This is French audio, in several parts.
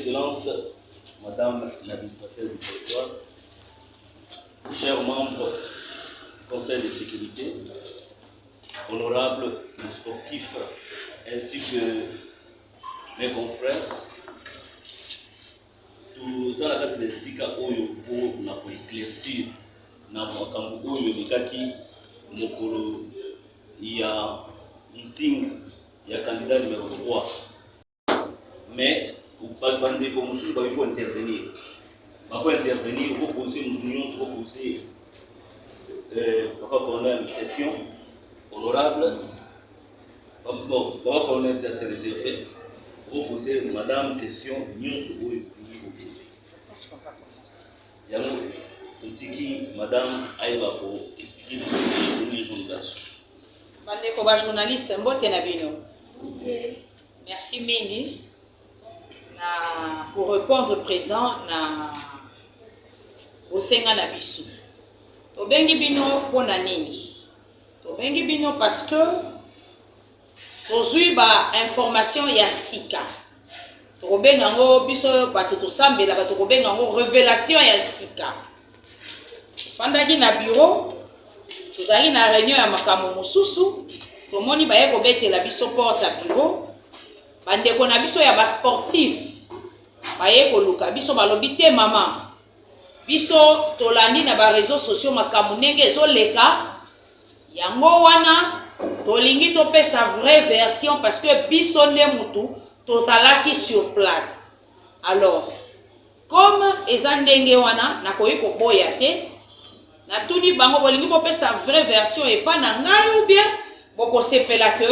Excellence, Madame l'administrateur du territoire, chers membres du Conseil de sécurité, honorables les sportifs, ainsi que mes confrères, tous à la carte de Sika Oyo pour éclaircir na makambo oyo likaki mokolo ya meeting ya candidat numéro 3. Mais bande ko mususu ba ko intervenir. Ba ko intervenir pour poser une union sur poser on a une question honorable. Bon, on a été réservé pour poser madame question union sur poser. Madame Aïba pour expliquer les journalistes. Bandeko ba journaliste mbote na bino. Merci mingi pour répondre présent na osenga na biso. To bengi bino pona nini? To bengi bino parce que tozui ba information ya sika. To benga ngo biso bato to sambela bato ko benga ngo révélation ya sika. Fandaki na bureau, tozali na réunion ya makambo mosusu, tomoni baye kobetela biso porte à bureau, bandeko na biso ya ba sportif, baye koluka biso balobi te mama. Biso tolandi na ba réseaux sociaux makambo ndenge ezoleka, yango wana tolingi topesa vraie version parce que biso nde mutu tozalaki sur place. Alors, comme eza ndenge wana nakoyi koboya te, na tuni bango bolingi kopesa vraie version et pas na ngai ou bien boko sepela que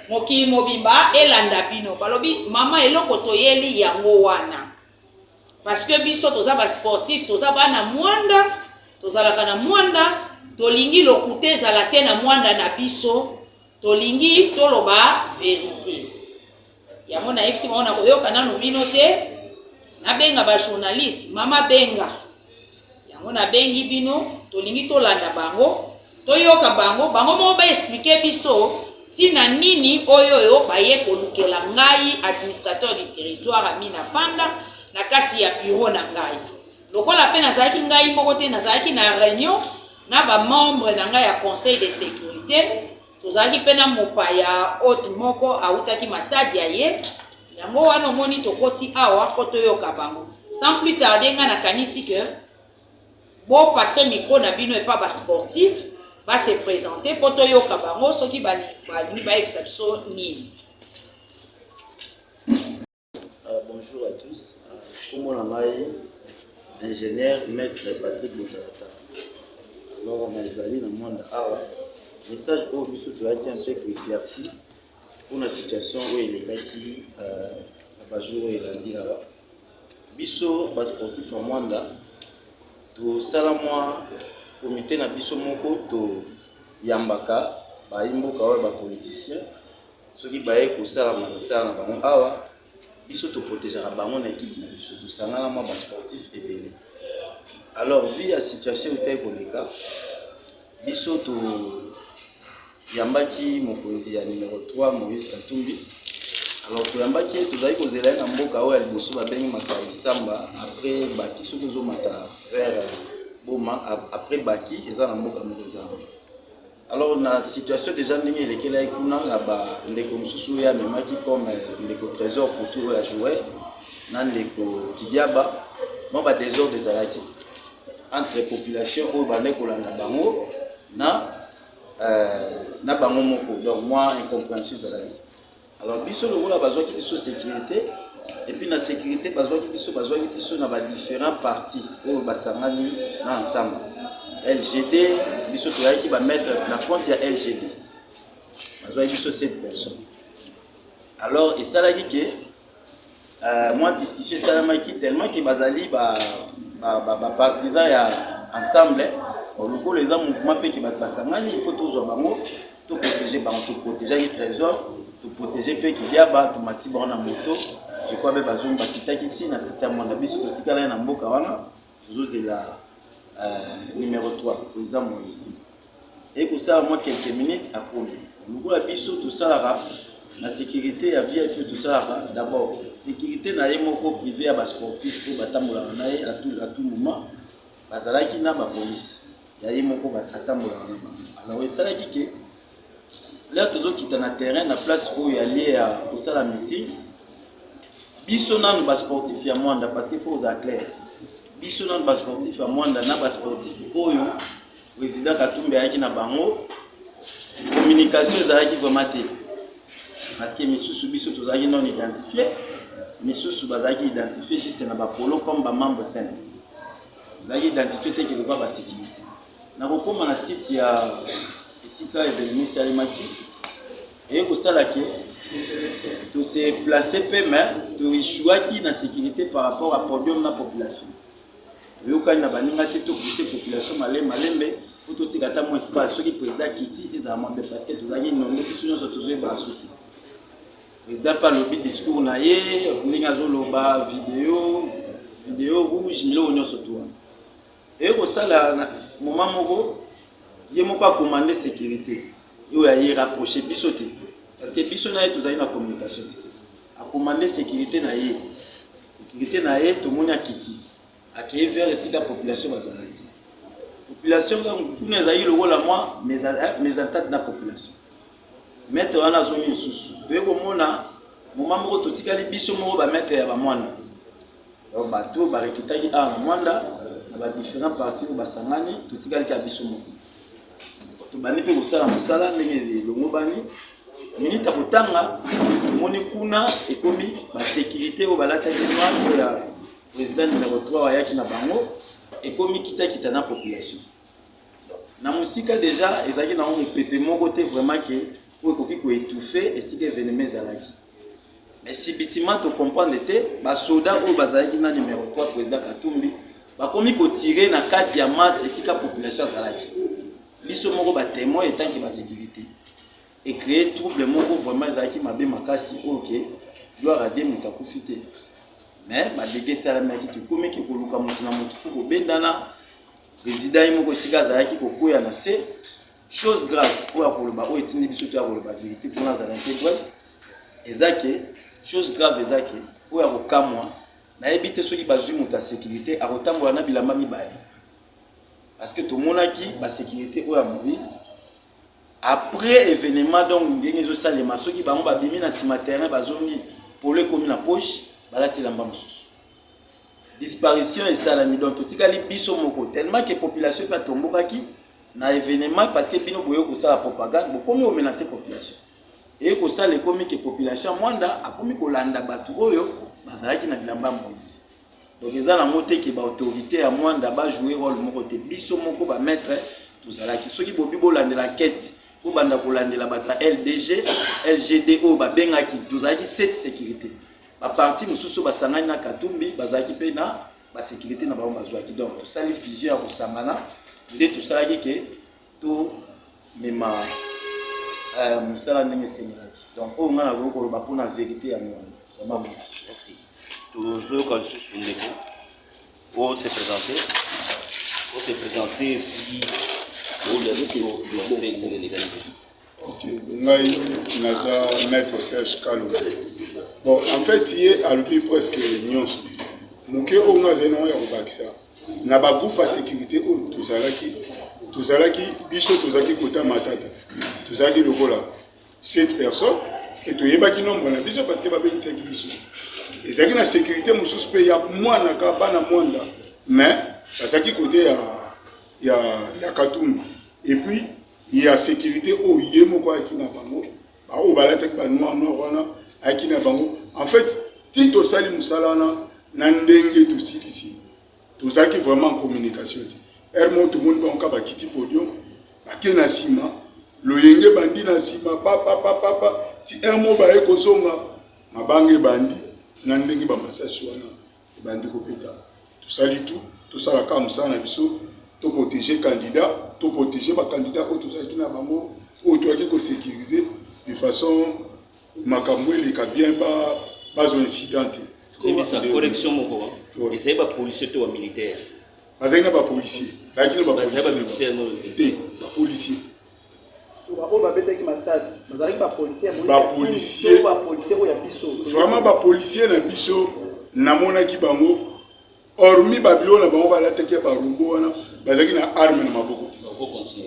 mokili mobimba elanda bino balobi mama eloko toyeli yango wana parce que biso toza ba sportif toza bana mwanda tozalaka na mwanda tolingi lokute ezala te na mwanda na biso tolingi toloba vérité yango na yebisi maona koyoka nano bino te na benga ba journaliste mama benga yango na bengi bino tolingi tolanda bango toyoka bango mo ba expliquer biso tina nini oyo baye kolukela ngai administrateur du territoire Amina Panda na kati ya bureau na ngai lokola pe nazalaki ngai moko te nazalaki na réunion na ba membre na ngai ya conseil de sécurité tozalaki pe na mopaya haute moko autaki matadi ya ye yango wana omoni tokoti awa ko toyoka bango sans plus tarder nga nakanisi que bon passer micro na bino et pas bas sportif va se présenter pour toyo kabango soki bali ba exception ni. Bonjour à tous. Comme on a ingénieur maître Patrick Moutata. Alors on a les amis dans le monde awa. Message au biso tu as été un peu éclairci pour la situation où il est qui ba jour et lundi là. Biso bas sportif en Mwanda. To salamwa comité na biso moko to yambaka ba imboka wa ba politicien soki baye ko salama misala na bango awa biso to protéger bango na équipe na biso to sangala ma ba sportif et bene. Alors vu la situation était koleka biso to yambaki mokonzi ya numéro 3 Moïse Katumbi. Alors to yambaki to dai ko zela na mboka oyo liboso ba bengi makali samba après baki soki zo mata vers Boma après baki eza na mboka mokoza. Alors na situation déjà ndenge lekela ikuna na ba ndeko mususu ya memaki comme ndeko trésor pour tout à jouer na ndeko kidiaba mo ba désordre des alaki entre population oyo bande kolanda bango na bango moko donc moi incompréhension ezalaki. Alors biso le rôle a besoin qu'il soit sécurité et puis la sécurité besoin qu'il soit dans différents partis où basangani na ensemble LGD biso to yaki ba mettre na compte ya LGD besoin qu'il soit 7 personnes. Alors et ça là dit que moi discussion ça là qui tellement que bazali ba partisans ya ensemble au local les mouvements pe qui basangani il faut toujours bango to protéger bango to protéger les trésors to protéger pe qui ya ba to matiba na moto. Je crois que bazon bakita kiti na sita monda biso to tikala na mboka wana zozela numéro 3 président Moïse et pour ça moi quelques minutes après nous la biso tout ça là la sécurité à VIP tout ça d'abord sécurité na yemoko privé à bas sportif pour batambola na ye à tout moment bazalaki na ba police ya yemoko batambola na alors ça là qui là toujours qui na terrain na place pour y aller à tout ça la meeting biso na ba sportif ya mwanda parce qu'il faut aux clair biso na ba sportif ya mwanda na ba sportif oyo président Katumbi ayaki na bango communication ezalaki vraiment te parce que misusu biso tozalaki non identifié misusu bazalaki identifié juste na bapolo comme bamembre sain tozalaki identifié te quelque part basécurité na kokoma na site ya esika événement esalemaki eye kosalaki tose placé mpe mais toéchouaki na sécurité par rapport à podium na population toyokani na baninga te topousse population malembe pour tout tika ta mo espace soki président kiti ezala mabe parce que tozalaki inondé biso nyonso tozoyeba asuti président par le discours na ye ndenge azoloba vidéo rouge miloko nyonso toa eye kosala na moment moko ye moko akomande sécurité oyo aye rapproché biso te parce que biso na ye tozali na communication te akomande sécurité na ye tomoni akiti akeye vers esika population bazalaki population kuna ezali lokola mwa mes attaques na population maître wana zongi lisusu toye komona moment moko totikali biso moko bamaître ya bamwanda donc bato barekitaki awa na mwanda na badifferent parti oyo basangani totikali ka biso moko tobandi mpe kosala mosala ndenge elongo bani minute ya kotanga tomoni kuna ekomi basécurité oyo balataki noir oyo président numéro 3 ayaki na bango ekomi kita na population na musika déjà ezalaki na mopepe moko te vraiment ke oyo ekoki koétouffe esika événement ezalaki mais si bitima to comprendre te basoda oyo bazalaki na numéro 3 président Katumbi bakomi kotire na kati ya masse etika population azalaki biso moko batémoin etanki basécurité et créer trouble moko vraiment ezalaki mabe makasi oyo ke gloire à Dieu moto akufi te mais badege esalamaki tokomiki koluka moto na moto fo kobendana président ye moko esika azalaki kokwea na se chose grave oyo akoloba oyo etindi biso to ya koloba vérité mpona azala te bref ezake chose grave ezake oyo akokamwa nayebi te soki bazwi moto ya sécurité akotambola na bilamba mibale parce que tomonaki basécurité oyo ya Moïse après événement donc ndenge ezosalema soki bango babimi na nsima terrain bazongi polo ekomi na poche balati lamba mosusu disparition esalami donc totikali biso moko tellement que population pe atombokaki na événement parce que bino boyo kosala propagande bokomi omenacer population et kosala ekomi que population mwanda akomi kolanda bato oyo bazalaki na bilamba Moïse donc eza na mote ke ba autorité ya mwanda ba jouer rôle moko te biso moko ba maître tozalaki soki bobi bolandela quête po banda kolandela bata LDG LGDO ba bengaki tozalaki cette sécurité ba parti mususu basangani na Katumbi bazalaki pe na ba sécurité na bango bazwaki donc tosali fusion ya kosangana nde tosalaki ke to mema musala ndenge esengelaki donc oyo nga na koloba mpona vérité ya mwana vraiment merci toujours quand je suis sur le pour se présenter puis pour les autres montrer les légalités. Ok, ngai naza maître Serge Kalou. Bon, en fait, hier à l'oublier presque nyonso. Moké o ngaze no ya kobakisa. Na ba groupe de sécurité o tozalaki biso tozaki kota matata. Tozalaki lokola 7 personnes parce que toyebaki nombre na biso parce que ba bengisaki biso. Ezaki na sécurité mususu pe ya mwana ka bana mwanda mais bazaki côté ya Katumbi et puis il y a sécurité au yemo kwa kina bango ba o balata ba noir wana akina bango en fait tito sali musalana na ndenge to sikisi tozaki vraiment en communication hermo tout monde banka ba kiti podium ba kena sima loyenge bandi na sima papa ti hermo ba ekozonga mabange bandi na ndenge ba masasi wana bandi kopeta tosali tout sala comme ça na biso to protéger candidat to protéger ba candidat auto zaki na bango auto yaki ko sécuriser de façon makambo le ka bien ba zo incident et ça correction moko et c'est pas policier to militaire bazaki na ba policier bazaki na ba policier militaire non ba policier bapolisier vraiment bapolisier na biso namonaki bango hormis babilo na bango balataki ya barobo wana bazalaki na arme na maboko te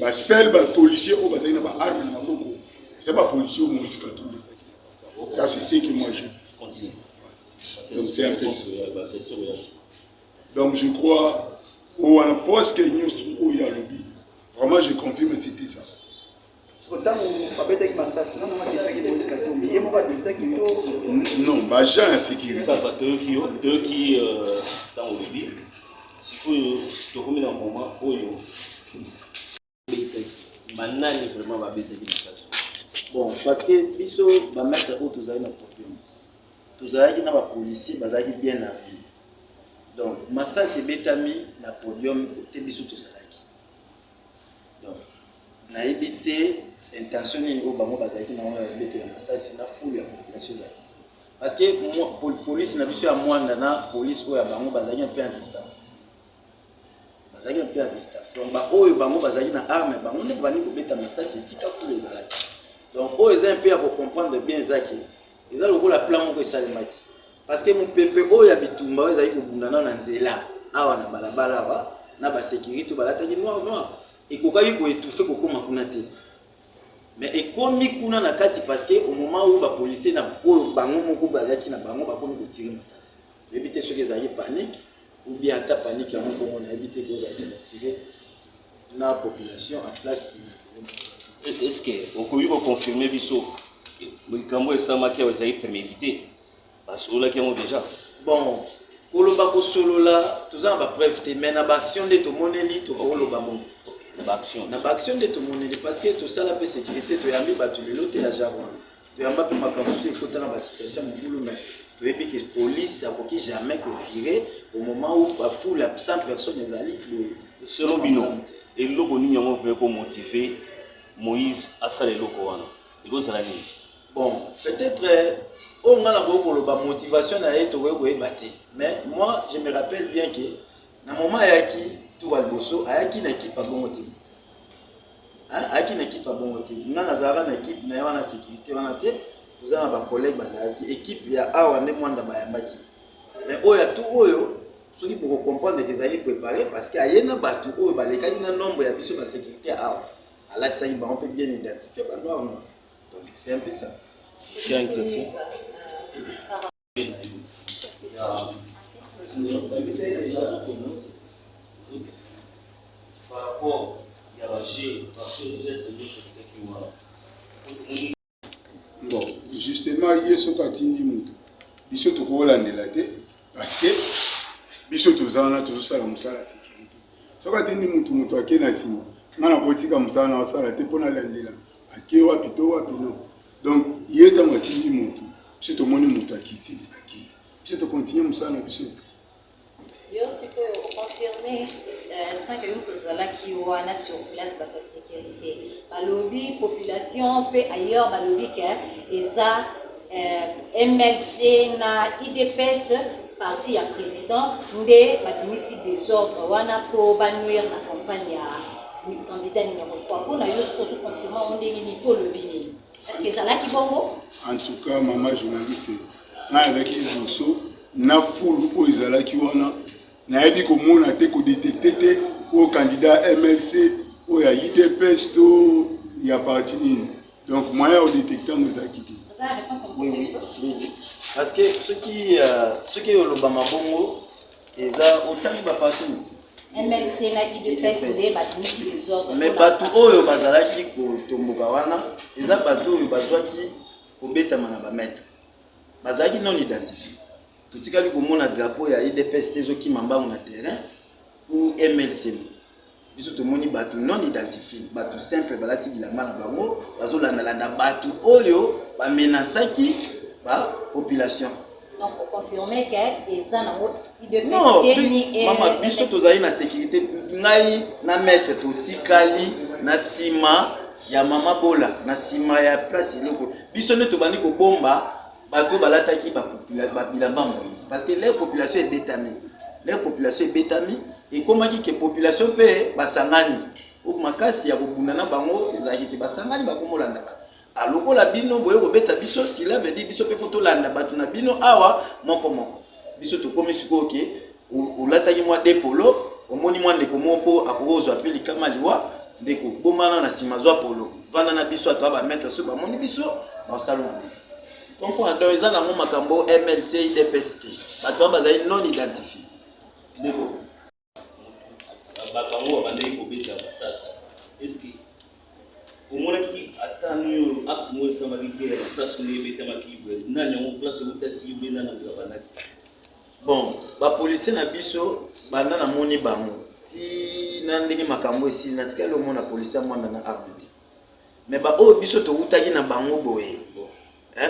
basel bapolisier oyo bazalaki na baarme na maboko eza bapolisier oyo Moïse Katumbi ezalaki ça c'est ce que moi je continue. Donc c'est un peu ça. Donc je crois on a presque une où il y a le but. Vraiment je confirme c'était ça. Non, bah j'ai un sécurité. Ça va deux qui dans le but. Si vous tombez dans le moment où maintenant vraiment va baisser l'administration. Bon, parce que biso va mettre où tous les problèmes. Tous les policiers bazaki bien habillés. Donc massa c'est betami na podium côté biso tous les. Donc na éviter intention ni au bango bazaki na éviter massa c'est na foule la population. Parce que police na biso ya mwanda na police o ya bango bazaki un peu en distance. Bazaki un peu en distance. Donc ba oyo bango bazaki na arme bango ne bani ko beta massa c'est si ka foule les alaki. Donc o eza un peu à comprendre bien zaki. Ils ont le plan pour ça le match. Parce que mon pépé o ya bitumba ezali ko bundana na nzela awa na balabala wa na ba sécurité balataki noir et ko kayi ko étouffer ko koma kuna te. Mais et komi kuna na kati parce que au moment où ba policier na o bango moko bazaki na bango ba komi ko tirer masasi. Éviter ceux qui ezali panique ou bien ta panique ya moko on a évité que ça tirer na population en place. Est-ce que on peut confirmer biso le cambo et ça maquia vous avez prémédité parce que là qui ont déjà bon koloba ko solo là tout ça va preuve te mais na action de to moneli to koloba bon na action de to moneli parce que tout ça la paix sécurité to yambi batu lelo te ya jargon to yamba pe makambo ko ta na situation mukulu mais to epi que police a qui jamais ko tirer au moment où ba foule 100 personnes les alliés selon bino et loko ni yango veut ko motiver Moïse a ça les locaux wana iko ça la ni bon peut-être on a la motivation à être mais moi je me rappelle bien que dans le moment ayaki tout va le bosso ayaki une équipe à bon motif ayaki une équipe à bon motif nous avons une équipe na wana sécurité wana te nous avons des collègues bazaki équipe ya awa ne mwanda bayambaki mais oya tout oyo ceux qui pour comprendre que ils préparés parce que ayena batu oyo balekaki na nombre ya biso ba sécurité awa ala tsaki ba on peut bien identifier ba noir donc c'est un peu ça. Quelle une question? Par rapport à la G, bon, justement, il y a ce qui est biso to ko landela te parce que biso tozana tozosala musala sécurité. Ce qui est mutu akena sima. Ngana kotika musala na sala te pona landela. Ake wapi to wapi non. Donc, il y a un matindi mutu. Si tout le monde est akiti, si tu continues musala na biso. Yo c'est que confirmer tant que nous là qui wana sur place la sécurité. La lobby population peut ailleurs la lobby que eza MLC na IDPS parti à président ndé badimisi des ordres wana pour banuire na campagne ya candidat numéro 3 pour na yo sous confirmer on ndé ni pour lobby. Est-ce que ça là qui bongo? En tout cas maman journaliste na ezaki boso na foule o ezalaki wana na yebi ko mona te ko détecter te au candidat MLC o ya IDPS to ya parti nini. Donc moyen au détecteur nous a quitté. Oui. Parce que ceux qui ont le Bamabongo, ils ont autant de partis. MLC na IDPS de badimisi les ordres. Mais batu oyo bazalaki ko tomboka wana, eza batu oyo bazwaki ko beta mana ba mettre. Bazalaki non identifié. Tutikali ko mona drapeau ya IDPS tezo ki mamba na terrain ou MLC. Biso to moni batu non identifié, batu simple balati bilamba na bango, bazolanda batu oyo ba menasaki ba population. Donc pour confirmer que les gens IDPS non, maman biso tozali na sécurité ngai na mettre to tikali na sima ya mama bola na sima ya place loko biso ne to bandi ko bomba bato balataki ba bilamba Moïse parce que leur population est bétamie et comment dit que population peut basangani makasi ya kobundana bango ezalaki te basangani bakomolanda bato alokola bino boye kobeta biso cela veut dire biso pe faut tolanda bato na bino awa moko biso tokomi sikoyo ke olataki mwa depolo omoni mwa ndeko moko akozwa pe likama liwa ndeko bomana na nsima zwa polo vanda na biso ata bametre so bamoni biso basala na bino donc ado eza nango makambo MLC IDPST bato bazali non identifié ndeko bakango babandaki kobeta basasi eske omonaki ata nuyo acte moko esamaki te ya basasi nde ebetamaki boye nani yango place eutaki ule nani abandaki bon bapolisier na biso banda namoni bango ti na ndenge makambo esili natikali omona policier mwanda na arme te mais baoyo biso toutaki na bango boye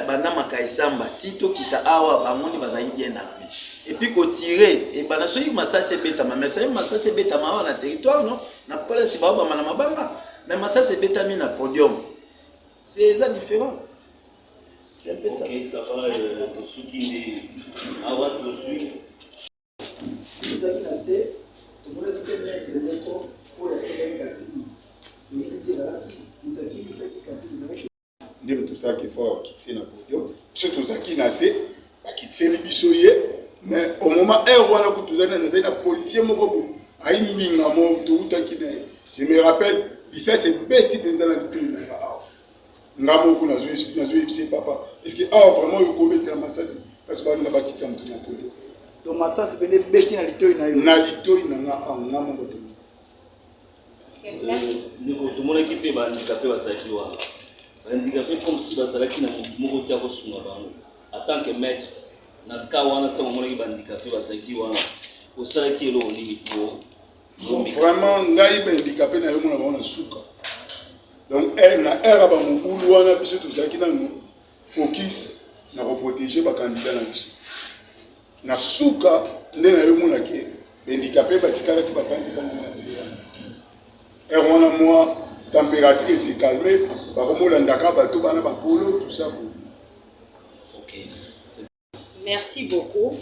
banda makaisamba ti tokita awa bamoni bazali bien armé et puis kotire ebanda soki masasi ebetama mais sayi masasi ebetama awa na territoire non na place baobama na mabanga mais masasi ebetami na podium c'est ça différent. C'est un peu ça. Ok, ça va, soki nde awa tozwi ezali na se tomonaki te maître moko oyo asalaki katini oyebi te ezalaki moto akilisaki katini ezalaki nde tosalaki fort bakitise na podium biso tozalaki na se bakitiseli biso ye mais au moment aire wana ku tozali nazali na policier moko bo ayi mbinga mo toutaki na ye je me rappelle lisasi ebeti mpenza na litoi na nga awa nga moko nazoyebisa papa est ce que awa vraiment yokobetela masasi kasi baninga bakitisa motu na podium donc masasi pene beti na litoi na yo na litoi na nga awa nga moko te ndeko tomonaki mpe bandikape bazalaki wana bandikape comme si bazalaki na motu moko te akosunga bango en tant que maître na ka wana ntango omonaki bandikape bazalaki wana osalaki eloko nini po vraiment ngai bandikape na yo mona bango na suka donc na ere bamobulu wana biso tozalaki nano focus na koprotege bakandida na biso na suka nde na yo monaki bandikape batikalaki bakandida nde na se ere wana mwa température esi calme bakomolandaka bato bana bapolo tout ça. Ok. Merci beaucoup.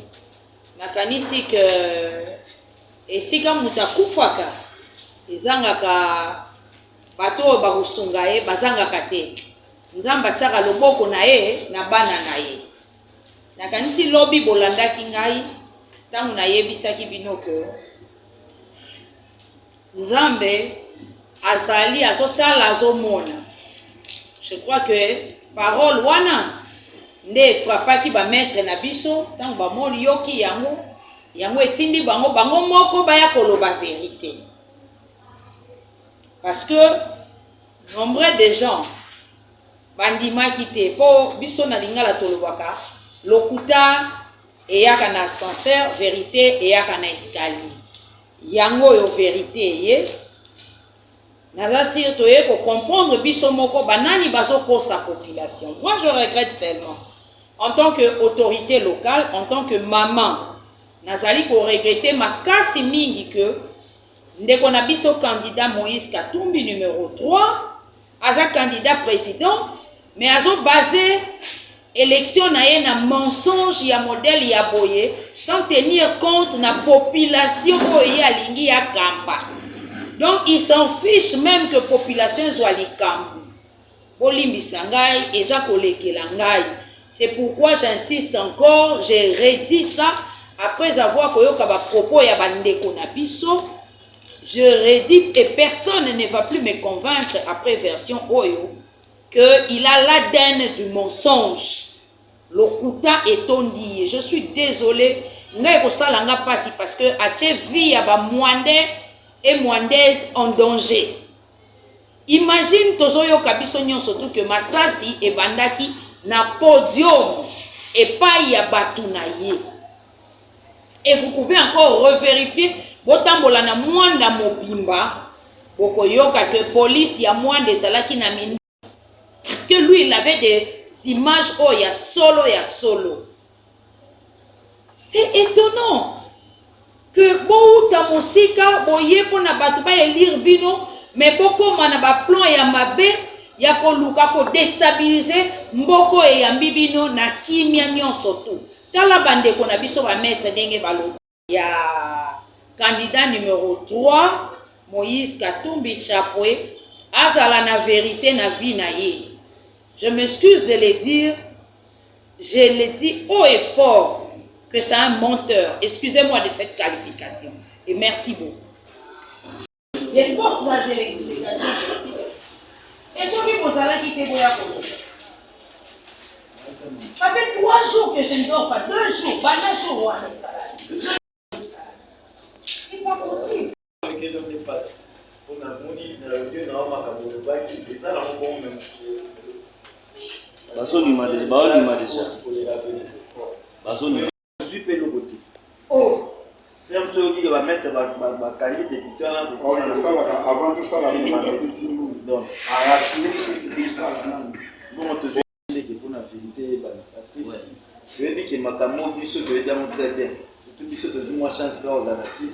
Nakanisi que esika mutu akufaka ezangaka bato oyo bakosunga ye bazangaka te nzambe atiaka loboko na ye na bana na ye. Nakanisi lobi bolandaki ngai ntango nayebisaki bino ke nzambe azali azotala azomona. Je crois que parole wana nde frappaki ba maître na biso ntango bamoni yoki yango etindi bango moko baya koloba vérité. Parce que nombre de gens bandimaki te po biso na lingala tolobaka lokuta eyaka na ascenseur vérité eyaka na escalier yango yo vérité ye naza sir toye ko comprendre biso moko banani bazokosa population. Moi je regrette tellement en tant que autorité locale, en tant que maman nazali ko regretter makasi mingi que ndeko na biso candidat Moïse Katumbi numéro 3 aza candidat président mais azo basé élection na ye na mensonge ya modèle ya boye sans tenir compte na population oyo alingi ya kamba. Donc il s'en fiche même que population soit likambu. Bolimbisa ngai eza kolekela ngai. C'est pourquoi j'insiste encore, j'ai redit ça après avoir koyoka ba propos ya bandeko na biso. Je redis et personne ne va plus me convaincre après version Oyo que il a l'ADN du mensonge. Lokuta est tondi. Je suis désolé. Ngai ko sala nga pasi parce que atie vie ya ba mwande et mwandaise en danger. Imagine tozoyo kabiso nyonso tout que masasi e bandaki na podium et pas ya batu na ye. Et vous pouvez encore revérifier botambola na mwanda mobimba boko yoka que police ya mwanda ezalaki na mini parce que lui il avait des images oh ya solo. C'est étonnant que bouta mosika boye pona batu ba élire bino mais boko mana ba plan ya mabe ya ko luka ko déstabiliser mboko e ya mbibino na kimia nyonso tu. Tala bande ko na biso ba mettre ndenge balo ya candidat numéro 3 Moïse Katumbi Chapwe azala na vérité na vie na ye. Je m'excuse de le dire, je le dis haut et fort que c'est un menteur. Excusez-moi de cette qualification. Et merci beaucoup. Les forces d'âge de l'explication. Et ceux qui vous allez quitter Boya Kolo. Ça fait 3 jours que je ne dors pas. 2 jours. Bana jour. C'est pas possible. Oh. C'est un peu qui va mettre ma qualité de député là. Avant tout ça, la donc, à la suite, ça, bon, te dire que pour la vérité, parce que je veux dire que ma camo, puis ce que je dis, très bien. Surtout puis ce que je moi chance là aux anaki,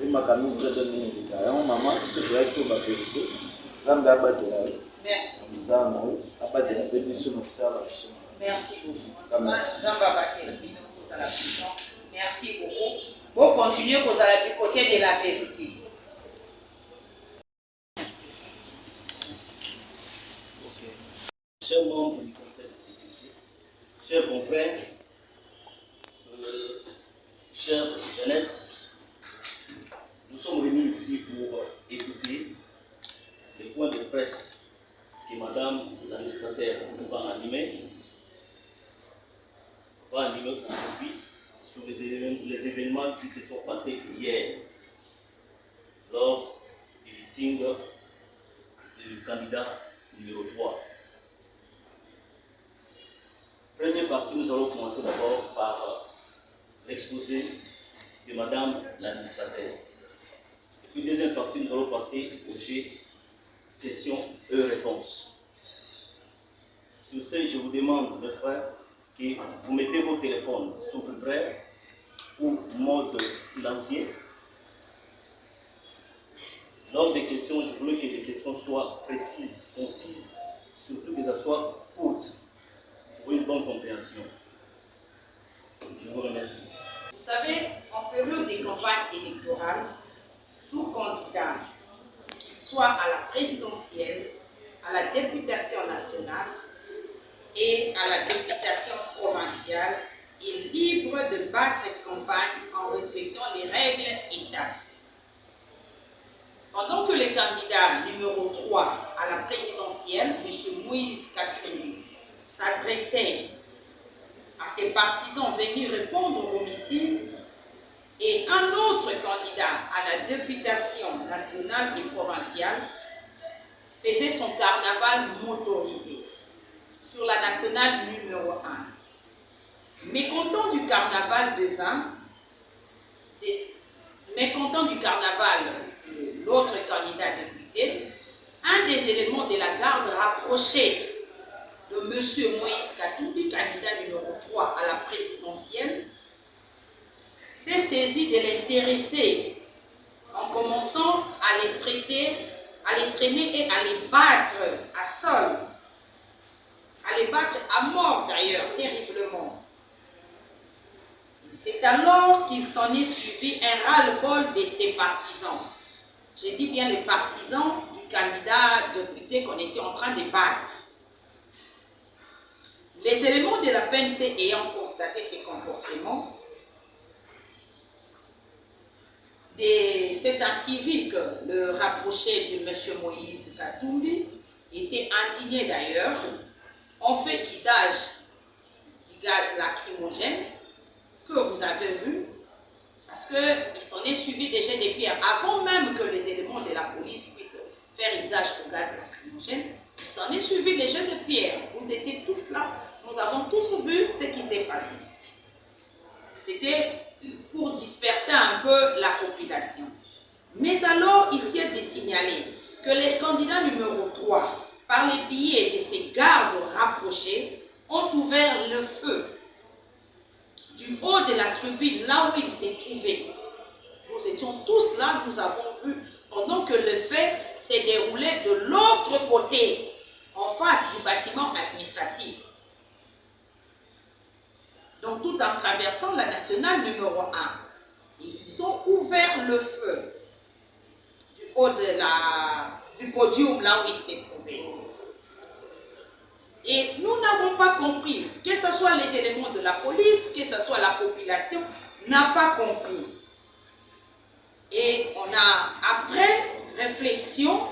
et ma camo très bien. Maman, ce que je dis, la vérité, ça me va battre là. Merci. Ça, non, à battre la bénédiction, ça va. Merci beaucoup. Merci beaucoup. Vous continuez, vous allez du côté de la vérité. Chers membres du Conseil de sécurité, chers confrères, chère jeunesse, nous sommes venus ici pour écouter les points de presse que Madame l'administrateur va animer aujourd'hui sur les événements qui se sont passés hier lors du meeting du candidat numéro 3. Première partie, nous allons commencer d'abord par l'exposé de Madame l'administrateur. Et puis, deuxième partie, nous allons passer au G, questions et réponses. Sur ce, je vous demande, mes frères, que vous mettez vos téléphones sous vibraire ou mode silencieux. Lors des questions, je voulais que les questions soient précises, concises, surtout que ça soit courtes, pour une bonne compréhension. Je vous remercie. Vous savez, en période de campagne électorale, tout candidat, qu'il soit à la présidentielle, à la députation nationale et à la députation provinciale, est libre de battre campagne en respectant les règles établies. Pendant que le candidat numéro 3 à la présidentielle, M. Moïse Katumbi, s'adressait à ses partisans venus répondre au meeting, et un autre candidat à la députation nationale et provinciale faisait son carnaval motorisé sur la nationale numéro 1. Mécontent du carnaval de Zin, mécontent du carnaval de l'autre candidat député, un des éléments de la garde rapprochée de M. Moïse Katumbi, candidat numéro 3 à la présidentielle, s'est saisi de l'intéresser en commençant à les traiter, à les traîner et à les battre à sol, à les battre à mort d'ailleurs, terriblement. C'est alors qu'il s'en est suivi un ras-le-bol de ses partisans. Je dis bien les partisans du candidat député qu'on était en train de battre. Les éléments de la PNC ayant constaté ces comportements, c'est ainsi vu que le rapproché de M. Moïse Katumbi était indigné d'ailleurs, ont fait usage du gaz lacrymogène que vous avez vu, parce qu'il s'en est suivi des jets de pierre avant même que les éléments de la police puissent faire usage du gaz lacrymogène. Il s'en est suivi des jets de pierre. Vous étiez tous là, nous avons tous vu ce qui s'est passé. C'était pour disperser un peu la population. Mais alors, ici est de signaler que les candidats numéro 3, par les billets de ces gardes rapprochés, ont ouvert le feu du haut de la tribune, là où il s'est trouvé. Nous étions tous là, nous avons vu, pendant que le fait s'est déroulé de l'autre côté, en face du bâtiment administratif. Donc, tout en traversant la nationale numéro 1, ils ont ouvert le feu du du podium là où il s'est trouvé. Et nous n'avons pas compris, que ce soit les éléments de la police, que ce soit la population, n'a pas compris. Et on a, après réflexion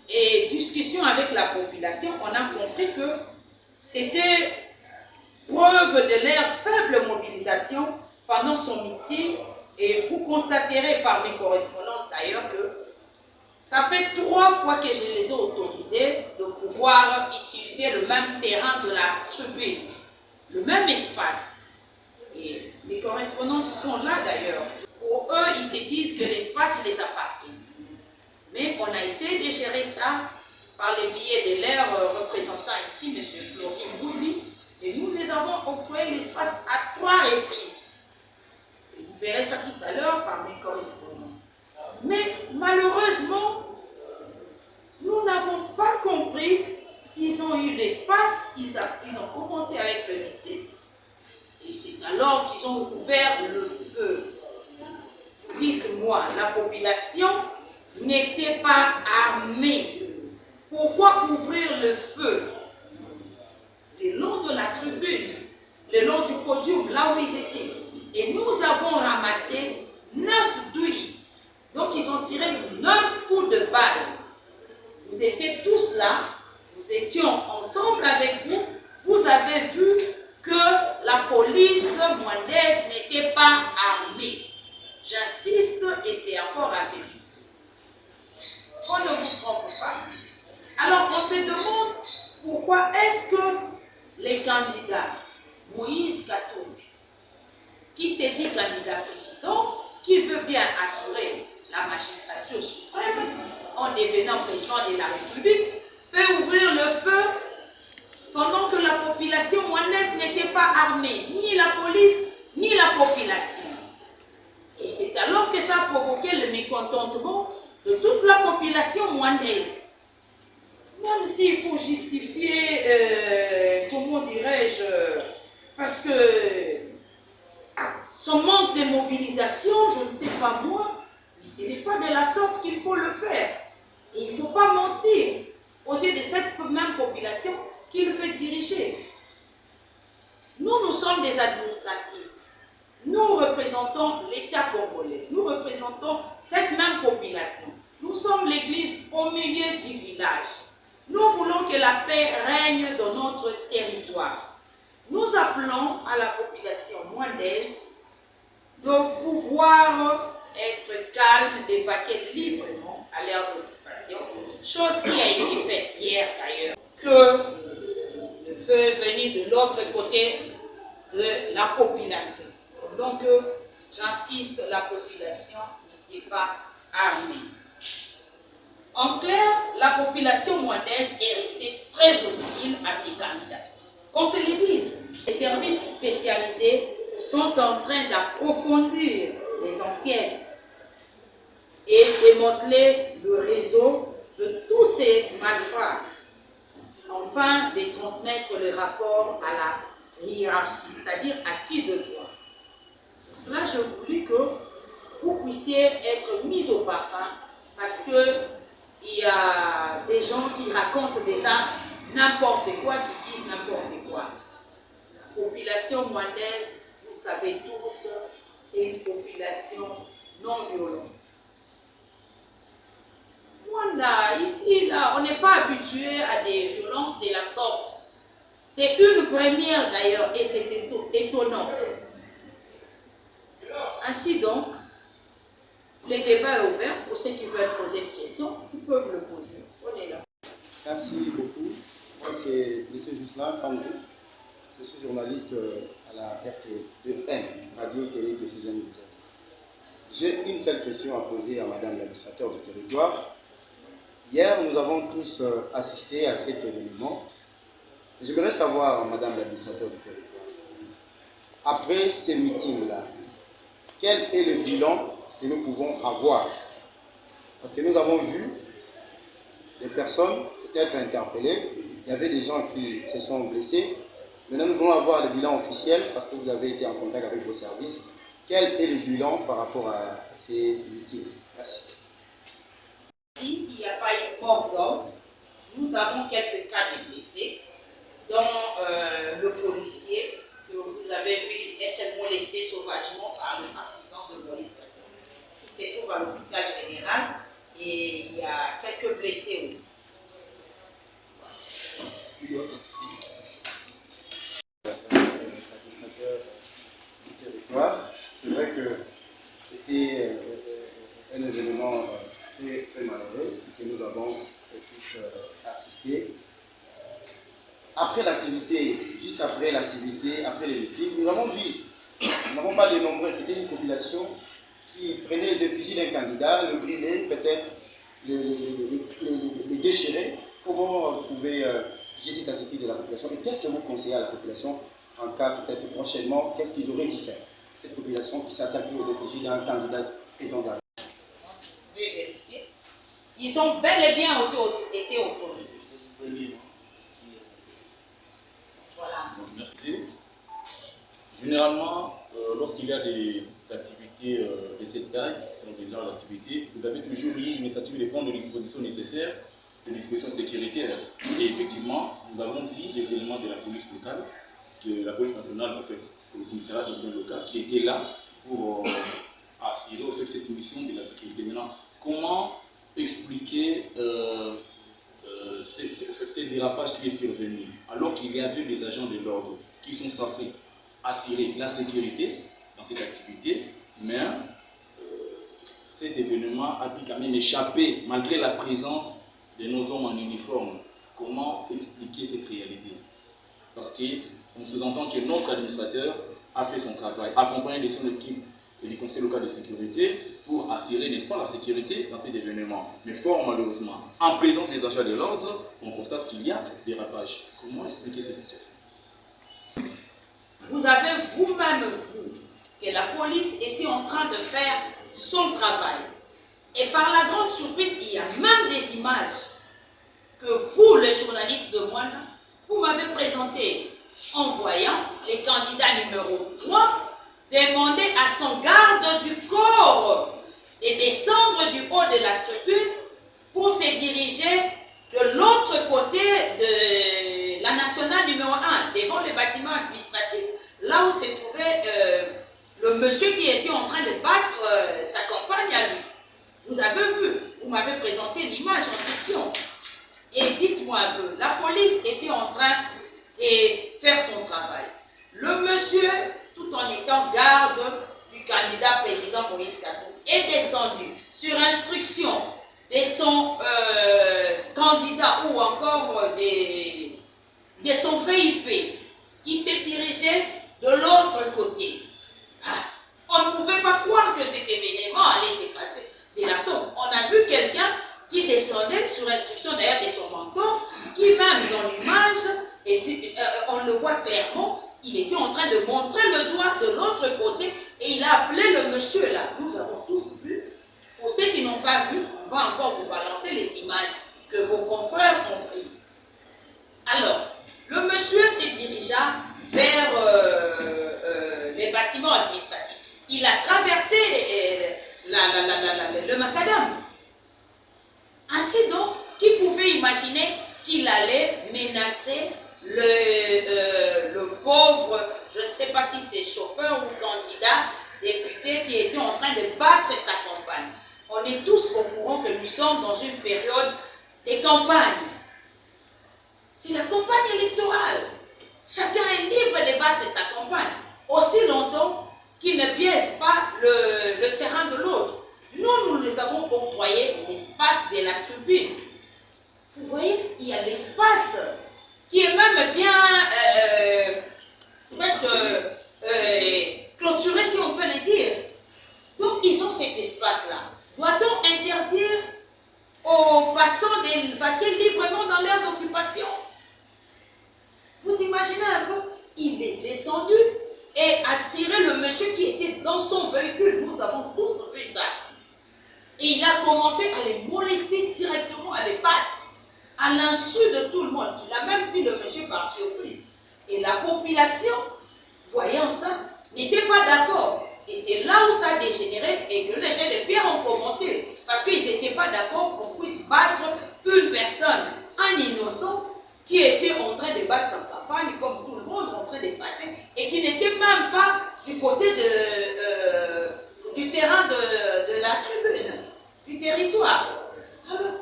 et discussion avec la population, on a compris que c'était preuve de leur faible mobilisation pendant son meeting. Et vous constaterez par mes correspondances d'ailleurs que ça fait 3 fois que je les ai autorisés de pouvoir utiliser le même terrain de la tribune, le même espace. Et les correspondances sont là d'ailleurs. Pour eux, ils se disent que l'espace les appartient. Mais on a essayé de gérer ça par le biais de leur représentant ici, M. Florine Boudi, et nous les avons octroyé l'espace à 3 reprises. Et vous verrez ça tout à l'heure par mes correspondances. Mais malheureusement, nous n'avons pas compris qu'ils ont eu l'espace, ils ont commencé avec le meeting, et c'est alors qu'ils ont ouvert le feu. Dites-moi, la population n'était pas armée. Pourquoi ouvrir le feu le long de la tribune, le long du podium, là où ils étaient? Et nous avons ramassé 9 douilles. Donc ils ont tiré 9 coups de balle. Vous étiez tous là, nous étions ensemble avec vous. Vous avez vu que la police mwandaise n'était pas armée. J'insiste et c'est encore à vérifier. On ne vous trompe pas. Alors on se demande pourquoi est-ce que les candidats, Moïse Katumbi, qui s'est dit candidat président, qui veut bien assurer la magistrature suprême en devenant président de la République, peut ouvrir le feu pendant que la population mwandaise n'était pas armée, ni la police, ni la population. Et c'est alors que ça a provoqué le mécontentement de toute la population mwandaise. Même s'il faut justifier, comment dirais-je, parce que son manque de mobilisation, je ne sais pas moi, mais ce n'est pas de la sorte qu'il faut le faire. Et il ne faut pas mentir aux yeux de cette même population qu'il veut diriger. Nous sommes des administratifs. Nous représentons l'État congolais. Nous représentons cette même population. Nous sommes l'église au milieu du village. Nous voulons que la paix règne dans notre territoire. Nous appelons à la population mwandaise de pouvoir être calme, d'évacuer librement à leurs occupations, chose qui a été faite hier d'ailleurs, que le feu est venu de l'autre côté de la population. Donc, j'insiste, la population n'était pas armée. En clair, la population mwandaise est restée très hostile à ces candidats. Qu'on se le dise, les services spécialisés sont en train d'approfondir les enquêtes et démanteler le réseau de tous ces malfrats, afin de transmettre le rapport à la hiérarchie, c'est-à-dire à qui de droit. Pour cela, je voulais que vous puissiez être mis au parfum, parce que il y a des gens qui racontent déjà n'importe quoi, qui disent n'importe quoi. La population mwandaise, vous savez tous, c'est une population non violente. Mwanda, ici, là, on n'est pas habitué à des violences de la sorte. C'est une première d'ailleurs, et c'est étonnant. Ainsi donc, le débat est ouvert. Pour ceux qui veulent poser des questions, ils peuvent le poser. On est là. Merci beaucoup. C'est M. Justin Kango. Je suis journaliste à la RTN, Radio Télé de 6e division. J'ai une seule question à poser à Madame l'administrateur du territoire. Hier, nous avons tous assisté à cet événement. J'aimerais savoir, Madame l'administrateur du territoire, après ces meetings-là, quel est le bilan que nous pouvons avoir? Parce que nous avons vu des personnes peut-être interpellées, il y avait des gens qui se sont blessés. Maintenant, nous allons avoir le bilan officiel parce que vous avez été en contact avec vos services. Quel est le bilan par rapport à ces meetings? Merci. S'il n'y a pas eu mort d'homme, nous avons quelques cas de blessés, dont le policier que vous avez vu être molesté sauvagement par le partisan de Moïse Katumbi, qui se trouve à l'hôpital général, et il y a quelques blessés aussi. Administrateur du territoire, c'est vrai que c'était un événement très, très malheureux que nous avons tous assisté. Après l'activité, juste après l'activité, après les meetings, nous avons vu, nous n'avons pas dénombré, c'était une population qui prenait les effigies d'un candidat, le brûlait, peut-être les déchirer. Comment vous pouvez gérer cette attitude de la population et qu'est-ce que vous conseillez à la population en cas peut-être prochainement, qu'est-ce qu'ils auraient dû faire? Cette population qui s'attaque aux effigies d'un candidat et donc là. Ils ont bel et bien été autorisés. Voilà. Merci. Généralement, lorsqu'il y a des activités de cette taille, qui sont des genres d'activités, vous avez toujours eu l'initiative de prendre les dispositions nécessaires, les dispositions sécuritaires. Et effectivement, nous avons vu des éléments de la police locale, de la police nationale en fait, le commissariat de l'ordre local, qui était là pour assurer au fait cette mission de la sécurité. Maintenant, comment expliquer ce dérapage qui est survenu, alors qu'il y avait des agents de l'ordre qui sont censés assurer la sécurité dans cette activité, mais cet événement a pu quand même échapper malgré la présence de nos hommes en uniforme. Comment expliquer cette réalité? Parce qu'on sous-entend que notre administrateur a fait son travail, accompagné de son équipe et du conseil local de sécurité pour assurer, n'est-ce pas, la sécurité dans cet événement. Mais fort malheureusement, en présence des agents de l'ordre, on constate qu'il y a des rapages. Comment expliquer cette situation? Vous avez vous-même vu que la police était en train de faire son travail. Et par la grande surprise, il y a même des images que vous, les journalistes de Moana, vous m'avez présentées en voyant les candidats numéro 3 demander à son garde du corps de descendre du haut de la tribune pour se diriger de l'autre côté de la nationale numéro 1, devant le bâtiment administratif, là où se trouvait le monsieur qui était en train de battre sa compagne à lui. Vous avez vu, vous m'avez présenté l'image en question. Et dites-moi un peu, la police était en train de faire son travail. Le monsieur, tout en étant garde du candidat président Moïse Katumbi, est descendu sur instruction de son candidat ou encore de son VIP qui s'est dirigé de l'autre côté. On ne pouvait pas croire que cet événement allait se passer de la sorte. On a vu quelqu'un qui descendait sur instruction d'ailleurs de son mentor, qui même dans l'image, et puis on le voit clairement, il était en train de montrer le doigt de l'autre côté et il a appelé le monsieur là. Nous avons tous vu. Pour ceux qui n'ont pas vu, on va encore vous balancer les images que vos confrères ont prises. Alors, le monsieur se dirigea vers les bâtiments administratifs. Il a traversé le macadam. Ainsi donc, qui pouvait imaginer qu'il allait menacer le pauvre, je ne sais pas si c'est chauffeur ou candidat, député qui était en train de battre sa campagne. On est tous au courant que nous sommes dans une période de campagne. C'est la campagne électorale. Chacun est libre de battre sa campagne, aussi longtemps qu'il ne biaise pas le terrain de l'autre. Nous les avons octroyé l'espace de la tribune. Vous voyez, il y a l'espace qui est même bien presque clôturé, si on peut le dire. Donc, ils ont cet espace-là. Doit-on interdire aux passants de vaquer librement dans leurs occupations? Vous imaginez un peu, il est descendu et a tiré le monsieur qui était dans son véhicule. Nous avons tous vu ça. Et il a commencé à les molester directement, à les battre, à l'insu de tout le monde. Il a même pris le monsieur par surprise. Et la population, voyant ça, n'était pas d'accord. Et c'est là où ça a dégénéré et que les jets de pierre ont commencé. Parce qu'ils n'étaient pas d'accord qu'on puisse battre une personne, un innocent, qui était en train de battre sa campagne, comme tout le monde, en train de passer, et qui n'était même pas du côté du terrain de la tribune, du territoire. Alors,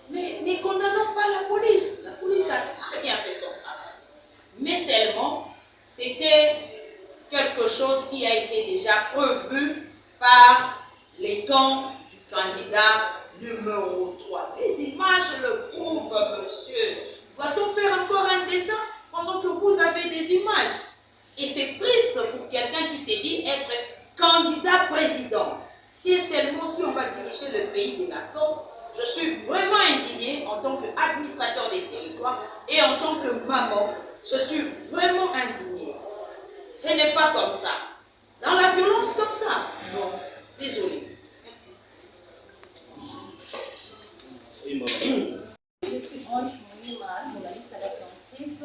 mais ne condamnons pas la police. La police a très bien fait son travail. Mais seulement, c'était quelque chose qui a été déjà prévu par les camps du candidat numéro 3. Les images le prouvent, monsieur. Doit-on faire encore un dessin pendant que vous avez des images? Et c'est triste pour quelqu'un qui s'est dit être candidat président. Si seulement si on va diriger le pays de la sorte, je suis vraiment indignée en tant qu'administrateur des territoires et en tant que maman. Je suis vraiment indignée. Ce n'est pas comme ça. Dans la violence comme ça. Non. Désolée. Merci. Je suis Ange Mounima, journaliste à la 36.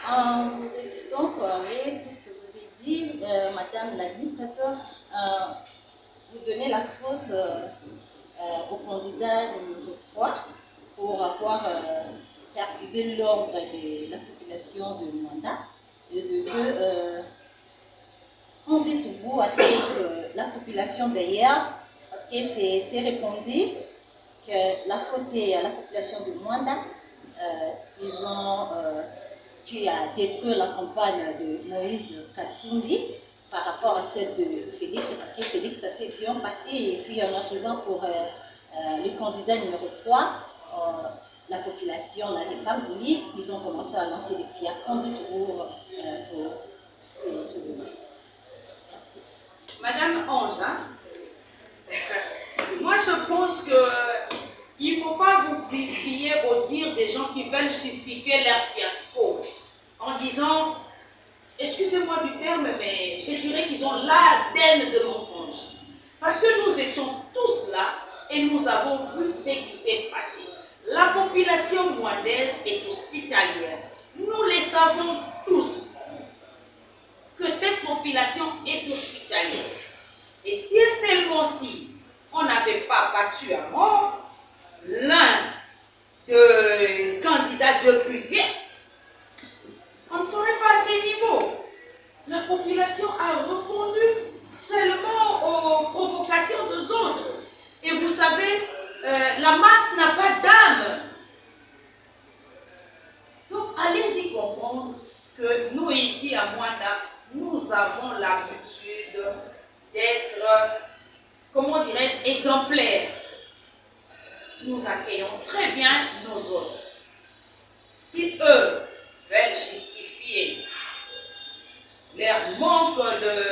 En vous écoutant parler, tout ce que vous avez dit, Madame l'administrateur, vous donnez la faute au candidat numéro 3 pour avoir perturbé l'ordre de la population de Luanda. Et de deux, qu'en dites-vous à la population d'ailleurs, parce que c'est répondu que la faute est à la population de Luanda. Ils ont pu détruire la campagne de Moïse Katumbi par rapport à celle de Félix, parce que Félix, ça s'est bien passé, et puis en arrivant pour le candidat numéro 3, la population n'avait pas voulu, ils ont commencé à lancer des pierres. Qu'en dites-vous pour ces jeux? Merci. Madame Ange, moi je pense que il ne faut pas vous fier au dire des gens qui veulent justifier leur fiasco en disant, excusez-moi du terme, mais je dirais qu'ils ont l'ADN de mensonge. Parce que nous étions tous là et nous avons vu ce qui s'est passé. La population rwandaise est hospitalière. Nous le savons tous que cette population est hospitalière. Et si seulement si on n'avait pas battu à mort l'un des candidats députés, on ne serait pas à ce niveau. La population a répondu seulement aux provocations des autres. Et vous savez, la masse n'a pas d'âme. Donc allez-y comprendre que nous ici à Mwanda, nous avons l'habitude d'être, comment dirais-je, exemplaires. Nous accueillons très bien nos autres. Si eux veulent justifier leur manque de,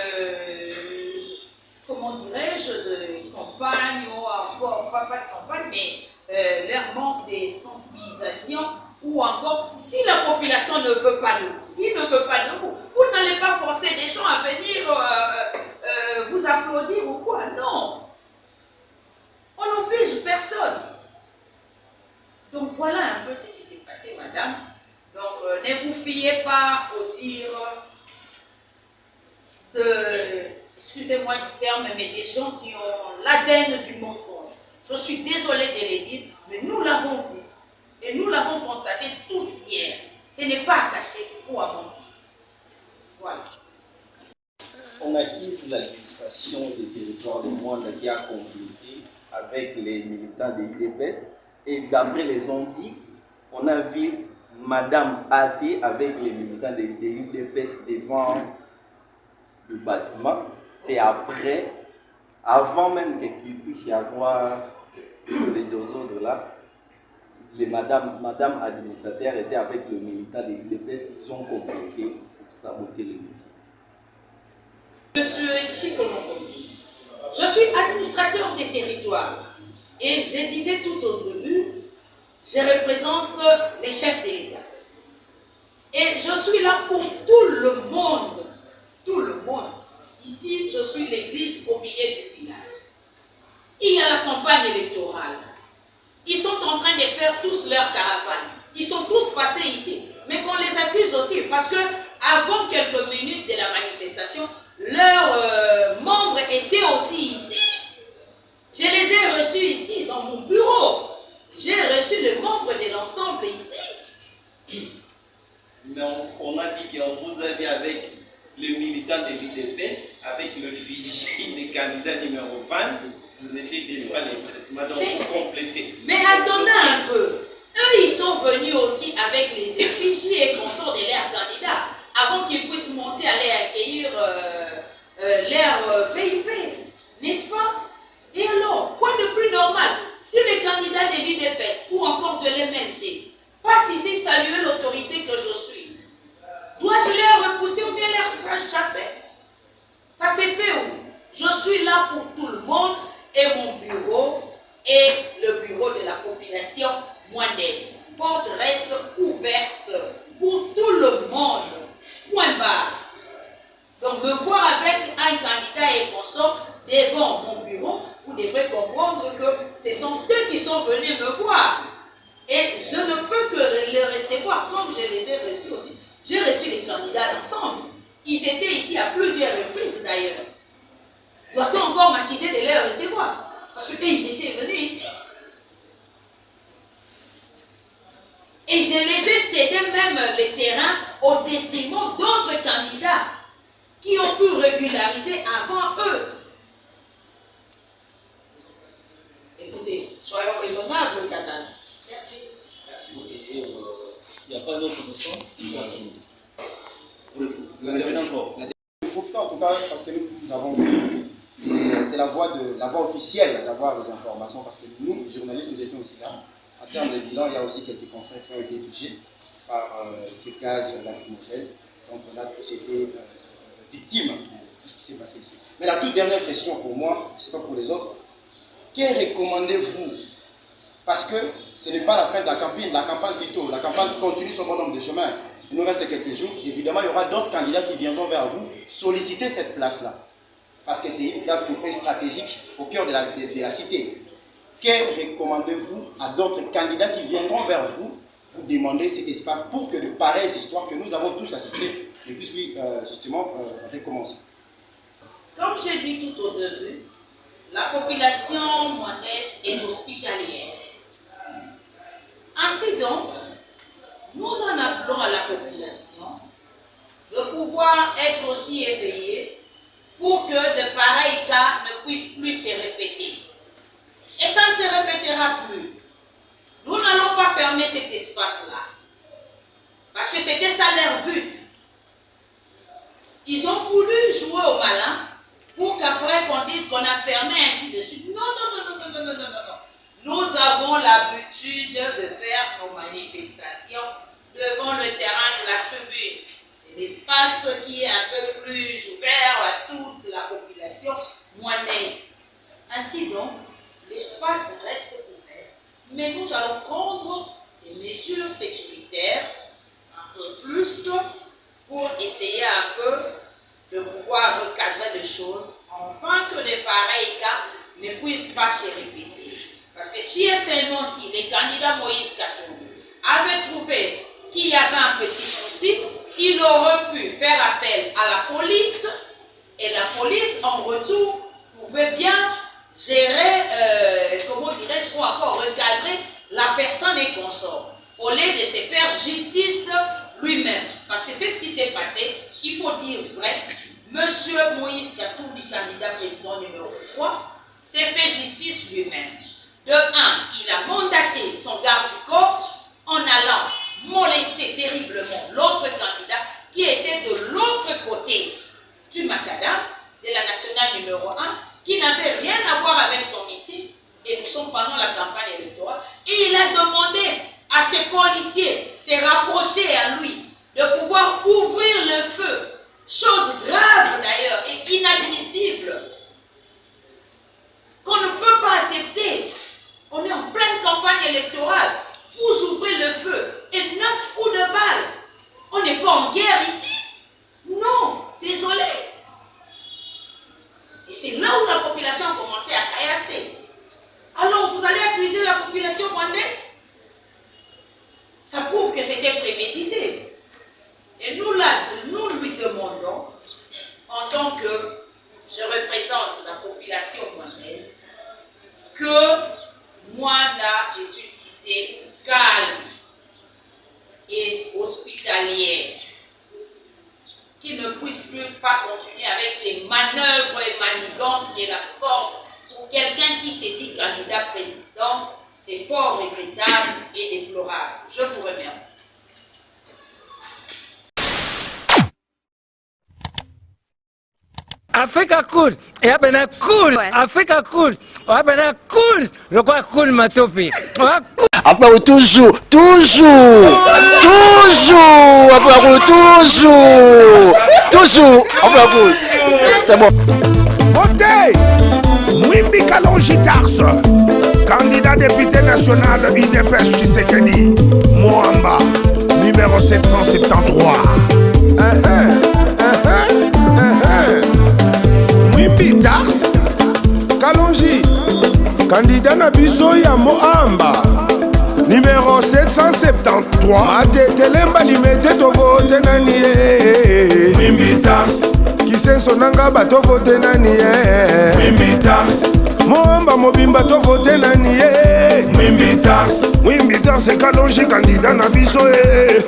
comment dirais-je, de campagne, ou encore, pas de campagne, mais leur manque de sensibilisation, ou encore, si la population ne veut pas de vous, il ne veut pas de vous, vous n'allez pas forcer des gens à venir vous applaudir ou quoi, non. On n'oblige personne. Donc voilà un peu ce qui s'est passé, madame. Donc ne vous fiez pas au dire de, excusez-moi du terme, mais des gens qui ont l'ADN du mensonge. Je suis désolée de le dire, mais nous l'avons vu. Et nous l'avons constaté tous hier. Ce n'est pas à cacher ou à mentir. Voilà. On acquise l'administration des territoires de Mwanda qui a complété avec les militants de l'UDPS. Et d'après les ondits, on a vu Madame Athé avec les militants de l'UDPS devant le bâtiment. C'est après, avant même qu'il puisse y avoir les deux autres là, les madame administrateur était avec le militant de l'UDPS, ils ont complété pour saboter les meetings. Monsieur Chikonokondi, je suis administrateur des territoires et je disais tout au début, je représente les chefs de l'État. Et je suis là pour tout le monde. Tout le monde. Ici, je suis l'église au milieu du village. Il y a la campagne électorale. Ils sont en train de faire tous leur caravane. Ils sont tous passés ici. Mais qu'on les accuse aussi parce que avant quelques minutes de la manifestation, population, leurs membres étaient aussi ici. Je les ai reçus ici, dans mon bureau. J'ai reçu les membres de l'ensemble ici. Mais on a dit qu'on vous avait avec le militant de l'UDPS, avec le fichier des candidats numéro 20, vous étiez déjà les traitements, donc vous complétez. Mais attendez un peu. Eux, ils sont venus aussi avec les effigies et consorts de leurs candidats, avant qu'ils puissent monter, aller accueillir leur VIP, n'est-ce pas? Et alors, quoi de plus normal? Si les candidats de l'UDPS ou encore de l'MLC passent ici saluer l'autorité que je suis, dois-je les repousser ou bien les chasser? Ça s'est fait où? Je suis là pour tout le monde et mon bureau et le bureau de la population moindaise. Porte reste ouverte pour tout le monde. Point barre. Donc me voir avec un candidat et consort devant mon bureau, vous devrez comprendre que ce sont eux qui sont venus me voir. Et je ne peux que les recevoir comme je les ai reçus aussi. J'ai reçu les candidats d'ensemble. Ils étaient ici à plusieurs reprises d'ailleurs. Doit-on encore m'accuser de les recevoir? Parce qu'eux, ils étaient venus ici. Et je les ai cédé même les terrains au détriment d'autres candidats qui ont pu régulariser avant eux. Écoutez, soyons raisonnables, Catane. Merci. Merci beaucoup. Il n'y a pas d'autre question? Profitant en tout cas parce que nous avons vu, c'est la voie officielle d'avoir les informations parce que nous, journalistes, nous étions aussi là. En termes de bilan, il y a aussi quelques confrères qui ont été touchés par ces gaz lacrymogènes. Donc on a tous été victimes de tout ce qui s'est passé ici. Mais la toute dernière question pour moi, je ne sais pas pour les autres, que recommandez-vous? Parce que ce n'est pas la fin de la campagne plutôt, la campagne continue son bon nombre de chemins. Il nous reste quelques jours. Évidemment, il y aura d'autres candidats qui viendront vers vous solliciter cette place-là. Parce que c'est une place pour eux stratégique au cœur de la cité. Que recommandez-vous à d'autres candidats qui viendront vers vous, vous demander cet espace pour que de pareilles histoires que nous avons tous assistées ne puissent plus justement recommencer? Comme je dis tout au début, la population moindaise est hospitalière. Ainsi donc, nous en appelons à la population de pouvoir être aussi éveillée pour que de pareils cas ne puissent plus se répéter. Et ça ne se répétera plus. Nous n'allons pas fermer cet espace-là. Parce que c'était ça leur but. Ils ont voulu jouer au malin pour qu'après qu'on dise qu'on a fermé ainsi de suite. Non, non, non, non, non, non, non, non, non. Nous avons l'habitude de faire nos manifestations devant le terrain de la tribune. C'est l'espace qui est un peu plus ouvert à toute la population moindaise. Ainsi donc, l'espace reste ouvert, mais nous allons prendre des mesures sécuritaires un peu plus pour essayer un peu de pouvoir recadrer les choses, afin que de pareils cas ne puissent pas se répéter. Parce que si et seulement si les candidats Moïse Katumbi avaient trouvé qu'il y avait un petit souci, il aurait pu faire appel à la police, et la police en retour pouvait bien gérer, comment dirais-je, ou encore recadrer la personne et consort, au lieu de se faire justice lui-même. Parce que c'est ce qui s'est passé, il faut dire vrai. Monsieur Moïse Katumbi, candidat président numéro 3, s'est fait justice lui-même. De 1, il a mandaté son garde du corps en allant molester terriblement l'autre candidat qui était de l'autre côté du macadam, de la nationale numéro 1, qui n'avait rien à voir avec son meeting, et nous sommes pendant la campagne électorale, et il a demandé à ses policiers, se rapprocher à lui, de pouvoir ouvrir le feu. Chose grave d'ailleurs et inadmissible, qu'on ne peut pas accepter. On est en pleine campagne électorale, vous ouvrez le feu et 9 coups de balle. On n'est pas en guerre ici. Non, désolé. Et c'est là où la population a commencé à caillasser. Alors vous allez accuser la population rwandaise? Ça prouve que c'était prémédité. mais avec ses manœuvres et manigances qui est la forme. Pour quelqu'un qui s'est dit candidat président, c'est fort regrettable et déplorable. Je vous remercie. Africa cool, et abena cool, Africa cool, abena cool, le quoi cool matopi. Enfin, toujours, enfin, c'est bon. Votez Mwimbi Kalonji Tars, candidat député national UDPS Tshisekedi, Moamba, numéro 773. Mwimbi Tars, Kalonji, candidat na biso ya Moamba, numéro 773. Matetelemba limete to vote nani ye. Mwimbi Tars, kisenso nanga bato vote nani ye. Mwimbi Tars, Moamba mobimba to vote nani ye. Mwimbi Tars, Mwimbi Tars e Kalonji candidat na biso ye.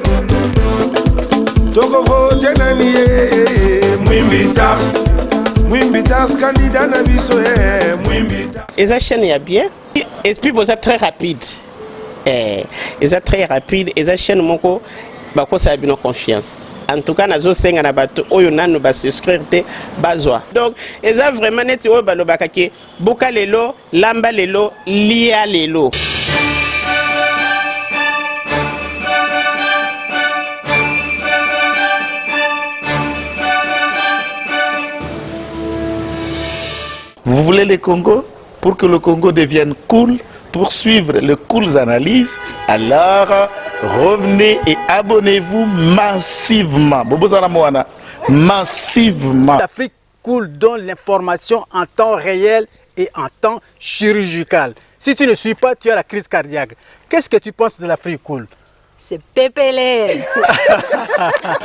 Toko vote nani ye. Mwimbi Tars, Mwimbi Tars candidat na biso ye. Mwimbi Tars. Et ça chaîne est bien. Et puis vous êtes très rapide. Et ça très rapide. Et ça chaîne moko bako ça a bien confiance. En tout cas nazo senga na bato oyo nanu ba souscrire te bazwa. Donc et ça vraiment net oyo balobaka ke boka lelo, lamba lelo, lia lelo. Vous voulez le Congo? Pour que le Congo devienne cool, pour suivre les cool analyses, alors revenez et abonnez-vous massivement. Massivement. L'Afrique cool donne l'information en temps réel et en temps chirurgical. Si tu ne suis pas, tu as la crise cardiaque. Qu'est-ce que tu penses de l'Afrique cool? C'est pépélé.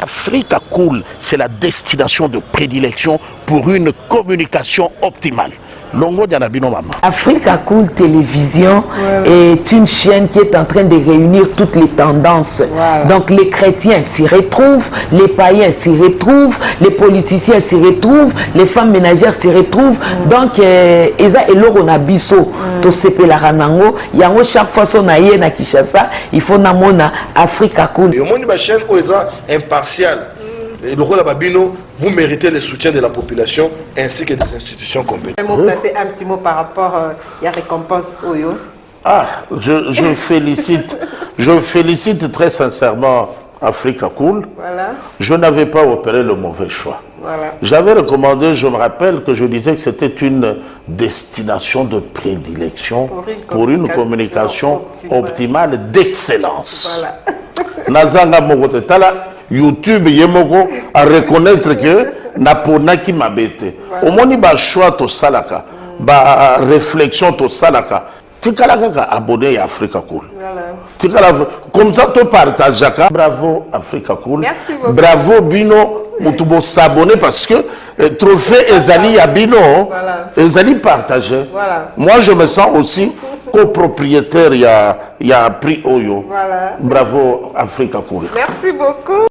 Africa Cool, c'est la destination de prédilection pour une communication optimale. Longo Dianabino Mama. Africa Cool Télévision est une chaîne qui est en train de réunir toutes les tendances. Donc les chrétiens s'y retrouvent, les païens s'y retrouvent, les politiciens s'y retrouvent, les femmes ménagères s'y retrouvent. Donc Eza Eloro Nabiso, to sepe la ranango, yango chaque fois son aïe na Kinshasa, il faut namona Africa Cool. Et au monde de la chaîne Oeza impartial. Le rôle à Babino, vous méritez le soutien de la population ainsi que des institutions compétentes. Placer un petit mot par rapport à la récompense Oyo. Ah, je félicite très sincèrement Africa Cool. Voilà. Je n'avais pas opéré le mauvais choix. Voilà. J'avais recommandé, je me rappelle que je disais que c'était une destination de prédilection pour une communication optimale d'excellence. Voilà. Nazanga Mogotala, YouTube Yemoko à reconnaître que Naponaki Mabete. Au moins, il y a choix to salaka, ba réflexion to salaka. Tikalaka abonné à Africa Cool. Voilà. Comme ça, tu partages. Bravo Africa Cool. Merci beaucoup. Bravo Bino. Mutubo s'abonner parce que trophée Ezali Abino, Ezali partagé. Voilà. Moi, je me sens aussi copropriétaire. Il y a prix Oyo. Voilà. Bravo Africa Cool. Merci beaucoup.